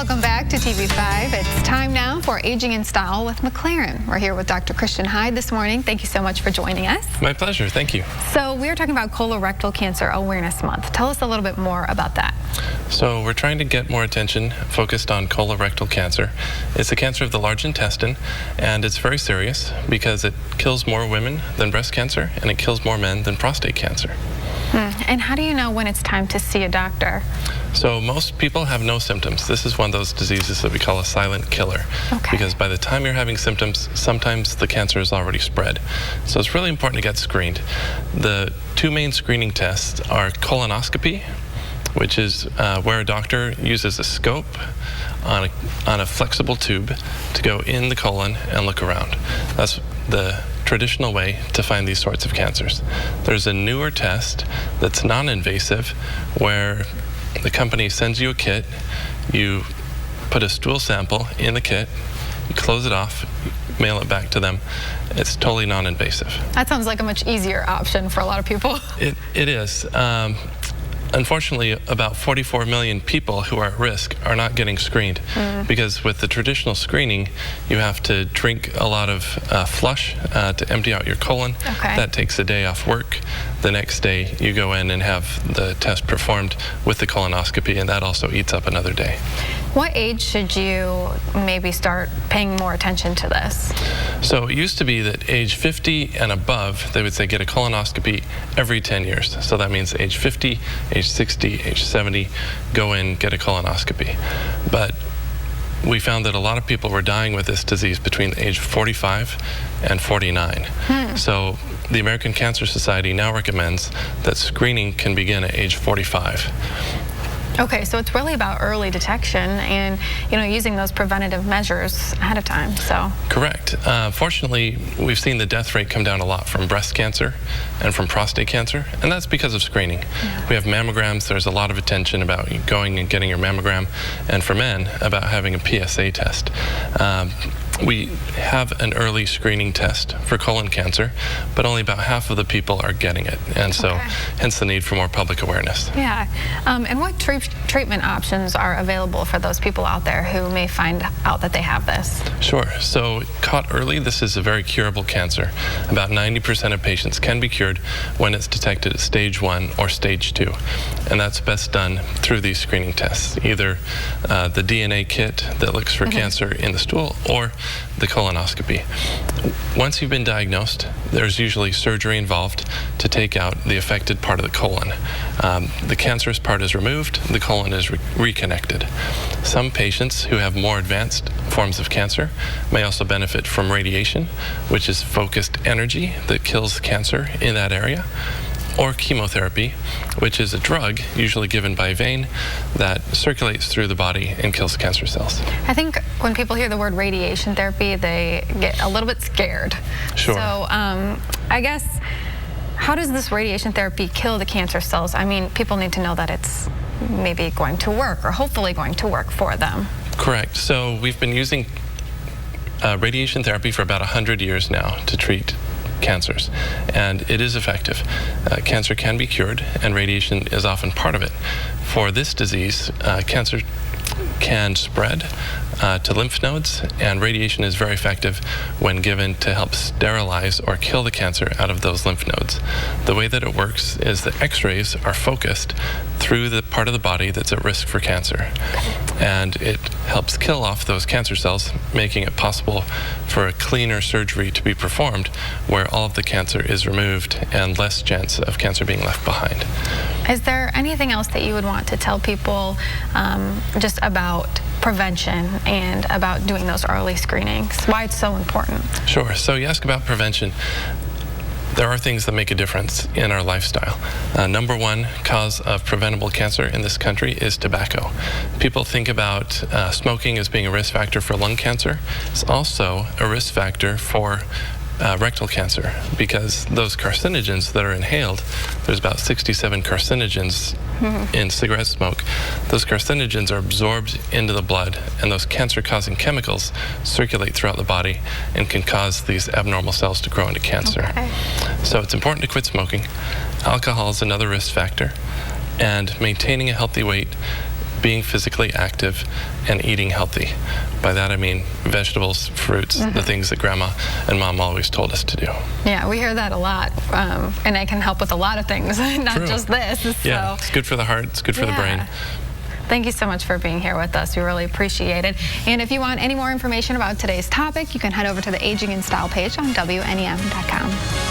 Welcome back to TV5. It's time now for Aging in Style with McLaren. We're here with Dr. Christian Hyde this morning. Thank you so much for joining us. My pleasure. Thank you. So we're talking about Colorectal Cancer Awareness Month. Tell us a little bit more about that. So we're trying to get more attention focused on colorectal cancer. It's a cancer of the large intestine, and it's very serious because it kills more women than breast cancer, and it kills more men than prostate cancer. And how do you know when it's time to see a doctor? So most people have no symptoms. This is one of those diseases that we call a silent killer. Okay. Because by the time you're having symptoms, sometimes the cancer is already spread. So it's really important to get screened. The two main screening tests are colonoscopy, which is where a doctor uses a scope on a flexible tube to go in the colon and look around. That's the traditional way to find these sorts of cancers. There's a newer test that's non-invasive where the company sends you a kit, you put a stool sample in the kit, you close it off, mail it back to them. It's totally non-invasive. That sounds like a much easier option for a lot of people. It is. Unfortunately, about 44 million people who are at risk are not getting screened because with the traditional screening, you have to drink a lot of flush to empty out your colon. Okay. That takes a day off work. The next day, you go in and have the test performed with the colonoscopy, and that also eats up another day. What age should you maybe start paying more attention to this? So it used to be that age 50 and above, they would say get a colonoscopy every 10 years. So that means age 50, age 60, age 70, go in, get a colonoscopy. But we found that a lot of people were dying with this disease between the age of 45 and 49. So the American Cancer Society now recommends that screening can begin at age 45. Okay, so it's really about early detection and, using those preventative measures ahead of time, so. Correct. Fortunately, we've seen the death rate come down a lot from breast cancer and from prostate cancer, and that's because of screening. Yeah. We have mammograms. There's a lot of attention about going and getting your mammogram, and for men, about having a PSA test. We have an early screening test for colon cancer, but only about half of the people are getting it, and so hence the need for more public awareness. Yeah, and what treatment options are available for those people out there who may find out that they have this? Sure. So caught early, this is a very curable cancer. About 90% of patients can be cured when it's detected at stage 1 or stage 2, and that's best done through these screening tests, either the DNA kit that looks for cancer in the stool or the colonoscopy. Once you've been diagnosed, there's usually surgery involved to take out the affected part of the colon. The cancerous part is removed, the colon is reconnected. Some patients who have more advanced forms of cancer may also benefit from radiation, which is focused energy that kills cancer in that area, or chemotherapy, which is a drug usually given by vein that circulates through the body and kills cancer cells. I think when people hear the word radiation therapy, they get a little bit scared. Sure. So I guess, how does this radiation therapy kill the cancer cells? I mean, people need to know that it's maybe going to work, or hopefully going to work for them. Correct. So we've been using radiation therapy for about 100 years now to treat cancers, and it is effective. Cancer can be cured, and radiation is often part of it. For this disease, cancer can spread to lymph nodes, and radiation is very effective when given to help sterilize or kill the cancer out of those lymph nodes. The way that it works is that x-rays are focused through the part of the body that's at risk for cancer, and it helps kill off those cancer cells, making it possible for a cleaner surgery to be performed where all of the cancer is removed and less chance of cancer being left behind. Is there anything else that you would want to tell people just about prevention and about doing those early screenings, why it's so important? Sure. So you ask about prevention. There are things that make a difference in our lifestyle. Number one cause of preventable cancer in this country is tobacco. People think about smoking as being a risk factor for lung cancer. It's also a risk factor for rectal cancer, because those carcinogens that are inhaled, there's about 67 carcinogens in cigarette smoke. Those carcinogens are absorbed into the blood, and those cancer-causing chemicals circulate throughout the body and can cause these abnormal cells to grow into cancer. Okay. So it's important to quit smoking. Alcohol is another risk factor, and maintaining a healthy weight being physically active and eating healthy. By that I mean vegetables, fruits, the things that Grandma and Mom always told us to do. Yeah, we hear that a lot, and it can help with a lot of things, not True. just this. Yeah, it's good for the heart, it's good for the brain. Thank you so much for being here with us. We really appreciate it. And if you want any more information about today's topic, you can head over to the Aging in Style page on WNEM.com.